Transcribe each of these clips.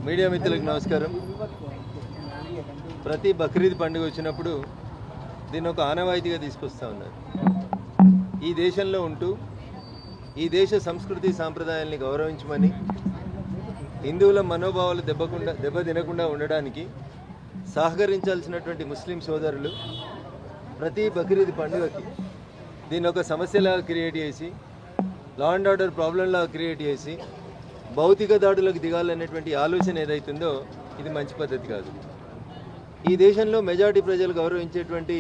Media మిత్రులకు నమస్కారం. ప్రతి బక్రీద్ పండుగ వచ్చినప్పుడు దీన్ని ఒక ఆనవాయితీగా తీసుకొస్తా ఉన్నారు. ఈ దేశంలో ఉంటూ ఈ దేశ సంస్కృతి సాంప్రదాయాల్ని గౌరవించమని, హిందువుల మనోభావాలు దెబ్బతినకుండా ఉండడానికి సహకరించాల్సినటువంటి ముస్లిం సోదరులు ప్రతి బక్రీద్ పండుగకి దీన్ని ఒక సమస్యలాగా క్రియేట్ చేసి, లా అండ్ ఆర్డర్ ప్రాబ్లంలాగా క్రియేట్ చేసి భౌతిక దాడులకు దిగాలనేటువంటి ఆలోచన ఏదైతుందో ఇది మంచి పద్ధతి కాదు. ఈ దేశంలో మెజారిటీ ప్రజలు గౌరవించేటువంటి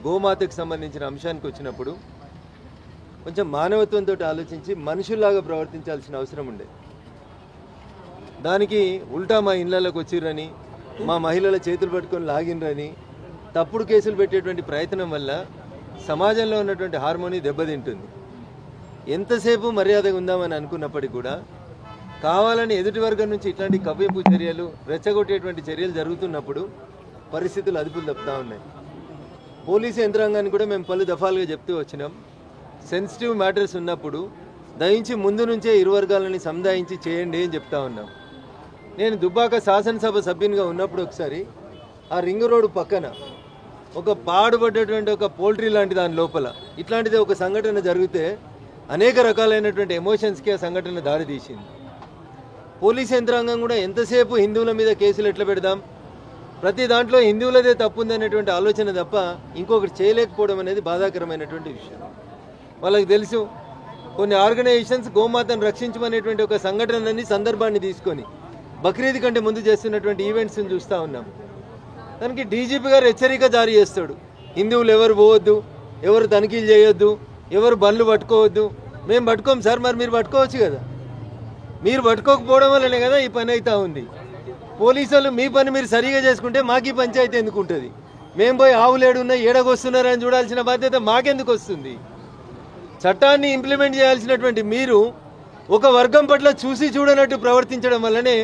గోమాతకు సంబంధించిన అంశానికి వచ్చినప్పుడు కొంచెం మానవత్వంతో ఆలోచించి మనుషుల్లాగా ప్రవర్తించాల్సిన అవసరం ఉండే. దానికి ఉల్టా మా ఇళ్లలోకి వచ్చిర్రని, మా మహిళల చేతులు పట్టుకొని లాగినరని తప్పుడు కేసులు పెట్టేటువంటి ప్రయత్నం వల్ల సమాజంలో ఉన్నటువంటి హార్మోనీ దెబ్బతింటుంది. ఎంతసేపు మర్యాదగా ఉందామని అనుకున్నప్పటికీ కూడా కావాలని ఎదుటి వర్గం నుంచి ఇట్లాంటి కవ్వింపు చర్యలు, రెచ్చగొట్టేటువంటి చర్యలు జరుగుతున్నప్పుడు పరిస్థితులు అదుపులు తప్పుతూ ఉన్నాయి. పోలీసు యంత్రాంగాన్ని కూడా మేము పలు దఫాలుగా చెప్తూ వచ్చినాం. సెన్సిటివ్ మ్యాటర్స్ ఉన్నప్పుడు దయించి ముందు నుంచే ఇరు వర్గాలని సముదాయించి చేయండి అని చెప్తా ఉన్నాం. నేను దుబ్బాక శాసనసభ సభ్యునిగా ఉన్నప్పుడు ఒకసారి ఆ రింగ్ రోడ్డు పక్కన ఒక పాడుపడ్డటువంటి ఒక పోల్ట్రీ లాంటి దాని లోపల ఇట్లాంటిది ఒక సంఘటన జరిగితే అనేక రకాలైనటువంటి ఎమోషన్స్కి ఆ సంఘటన దారి తీసింది. పోలీస్ యంత్రాంగం కూడా ఎంతసేపు హిందువుల మీద కేసులు ఎట్లా పెడదాం, ప్రతి దాంట్లో హిందువులదే తప్పుందనేటువంటి ఆలోచన తప్ప ఇంకొకటి చేయలేకపోవడం అనేది బాధాకరమైనటువంటి విషయం. వాళ్ళకి తెలుసు కొన్ని ఆర్గనైజేషన్స్ గోమాతను రక్షించమనేటువంటి ఒక సంఘటనని, సందర్భాన్ని తీసుకొని బక్రీద్ కంటే ముందు చేస్తున్నటువంటి ఈవెంట్స్ని చూస్తూ ఉన్నాం. దానికి డీజీపీ గారు హెచ్చరిక జారీ చేస్తాడు, హిందువులు ఎవరు పోవద్దు, ఎవరు తనిఖీలు చేయొద్దు, ఎవరు బండ్లు పట్టుకోవద్దు. మేము పట్టుకోం సార్, మరి మీరు పట్టుకోవచ్చు కదా. మీరు పట్టుకోకపోవడం వల్లనే కదా ఈ పని అవుతా ఉంది. పోలీసు వాళ్ళు మీ పని మీరు సరిగా చేసుకుంటే మాకు ఈ పంచాయతీ ఎందుకు ఉంటుంది? మేము పోయి ఆవులు ఏడున్నా ఏడగొస్తున్నారని చూడాల్సిన బాధ్యత మాకెందుకు వస్తుంది? చట్టాన్ని ఇంప్లిమెంట్ చేయాల్సినటువంటి మీరు ఒక వర్గం పట్ల చూసి చూడనట్టు ప్రవర్తించడం వల్లనే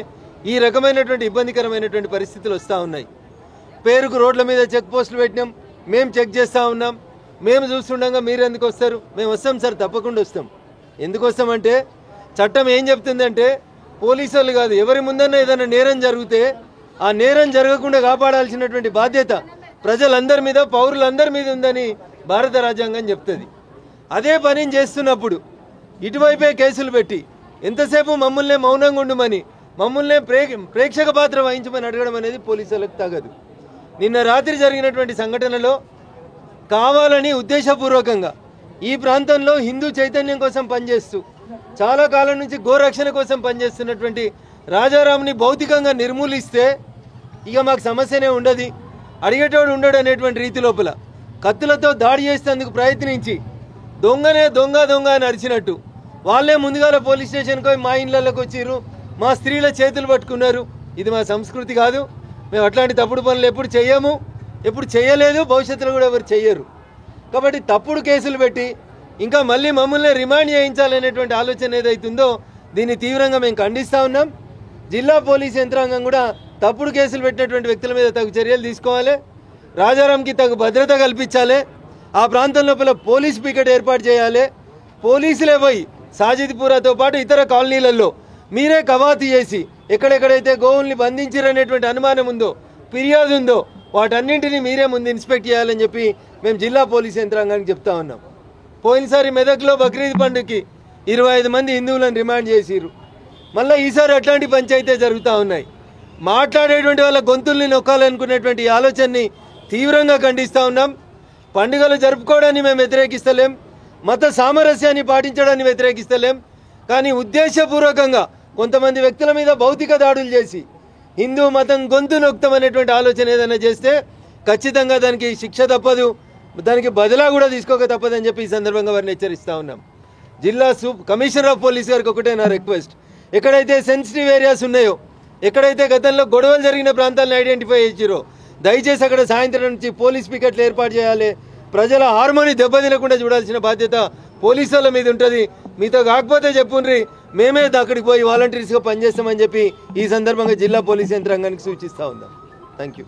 ఈ రకమైనటువంటి ఇబ్బందికరమైనటువంటి పరిస్థితులు వస్తూ ఉన్నాయి. పేరుకు రోడ్ల మీద చెక్ పోస్టులు పెట్టినాం, మేము చెక్ చేస్తూ ఉన్నాం. మేము చూస్తుండగా మీరు ఎందుకు వస్తారు? మేము వస్తాం సార్, తప్పకుండా వస్తాం. ఎందుకు వస్తామంటే చట్టం ఏం చెప్తుందంటే పోలీసు వాళ్ళు కాదు, ఎవరి ముందన్నా ఏదైనా నేరం జరిగితే ఆ నేరం జరగకుండా కాపాడాల్సినటువంటి బాధ్యత ప్రజలందరి మీద, పౌరులందరి మీద ఉందని భారత రాజ్యాంగం చెప్తుంది. అదే పనిని చేస్తున్నప్పుడు ఇటువైపే కేసులు పెట్టి ఎంతసేపు మమ్మల్నే మౌనంగా ఉండమని, మమ్మల్నే ప్రేక్షక పాత్ర వహించమని అడగడం అనేది పోలీసులకు తగదు. నిన్న రాత్రి జరిగినటువంటి సంఘటనలో కావాలని ఉద్దేశపూర్వకంగా ఈ ప్రాంతంలో హిందూ చైతన్యం కోసం పనిచేస్తూ చాలా కాలం నుంచి గోరక్షణ కోసం పనిచేస్తున్నటువంటి రాజారాంని భౌతికంగా నిర్మూలిస్తే ఇక మాకు సమస్యనే ఉండదు, అడిగేటోడు ఉండడు అనేటువంటి రీతి లోపల కత్తులతో దాడి చేసేందుకు ప్రయత్నించి దొంగనే దొంగ దొంగ అని అరిచినట్టు వాళ్ళే ముందుగాల పోలీస్ స్టేషన్కి పోయి మా ఇళ్ళకి వచ్చిర్రు, మా స్త్రీల చేతులు పట్టుకున్నారు. ఇది మా సంస్కృతి కాదు. మేము అట్లాంటి తప్పుడు పనులు ఎప్పుడు చెయ్యము, ఎప్పుడు చేయలేదు, భవిష్యత్తులో కూడా ఎవరు చెయ్యరు. కాబట్టి తప్పుడు కేసులు పెట్టి ఇంకా మళ్ళీ మమ్మల్ని రిమాండ్ చేయించాలనేటువంటి ఆలోచన ఏదైతుందో దీన్ని తీవ్రంగా మేము ఖండిస్తూ ఉన్నాం. జిల్లా పోలీస్ యంత్రాంగం కూడా తప్పుడు కేసులు పెట్టినటువంటి వ్యక్తుల మీద తగు చర్యలు తీసుకోవాలి, రాజారాంకి తగు భద్రత కల్పించాలి, ఆ ప్రాంతం లోపల పోలీస్ పికెట్ ఏర్పాటు చేయాలి. పోలీసులే పోయి సాజిద్పురాతో పాటు ఇతర కాలనీలలో మీరే కవాతు చేసి ఎక్కడెక్కడైతే గోవుల్ని బంధించారనేటువంటి అనుమానం ఉందో, ఫిర్యాదు ఉందో వాటన్నింటినీ మీరే ముందు ఇన్స్పెక్ట్ చేయాలని చెప్పి మేము జిల్లా పోలీస్ యంత్రాంగానికి చెప్తా ఉన్నాం. పోయినసారి మెదక్లో బక్రీద్ పండుగకి 25 మంది హిందువులను రిమాండ్ చేసిర్రు. మళ్ళీ ఈసారి అట్లాంటి పంచాయతీ జరుగుతూ ఉన్నాయి. మాట్లాడేటువంటి వాళ్ళ గొంతుల్ని నొక్కాలనుకునేటువంటి ఆలోచనని తీవ్రంగా ఖండిస్తూ ఉన్నాం. పండుగలు జరుపుకోవడాన్ని మేము వ్యతిరేకిస్తలేం, మత సామరస్యాన్ని పాటించడాన్ని వ్యతిరేకిస్తలేం. కానీ ఉద్దేశపూర్వకంగా కొంతమంది వ్యక్తుల మీద భౌతిక దాడులు చేసి హిందూ మతం గొంతు నొక్తామనేటువంటి ఆలోచన ఏదైనా చేస్తే ఖచ్చితంగా దానికి శిక్ష తప్పదు, దానికి బదిలా కూడా తీసుకోక తప్పదని చెప్పి ఈ సందర్భంగా వారిని హెచ్చరిస్తూ ఉన్నాం. జిల్లా కమిషనర్ ఆఫ్ పోలీస్ గారికి ఒకటే నా రిక్వెస్ట్, ఎక్కడైతే సెన్సిటివ్ ఏరియాస్ ఉన్నాయో, ఎక్కడైతే గతంలో గొడవలు జరిగిన ప్రాంతాలను ఐడెంటిఫై చేసిరో దయచేసి అక్కడ సాయంత్రం నుంచి పోలీస్ పికెట్లు ఏర్పాటు చేయాలి. ప్రజల హార్మోని దెబ్బతినకుండా చూడాల్సిన బాధ్యత పోలీసుల మీద ఉంటుంది. మీతో కాకపోతే చెప్పుండ్రి, మేమే అక్కడికి పోయి వాలంటీర్స్గా పనిచేస్తామని చెప్పి ఈ సందర్భంగా జిల్లా పోలీస్ యంత్రాంగానికి సూచిస్తూ ఉన్నాం. Thank you.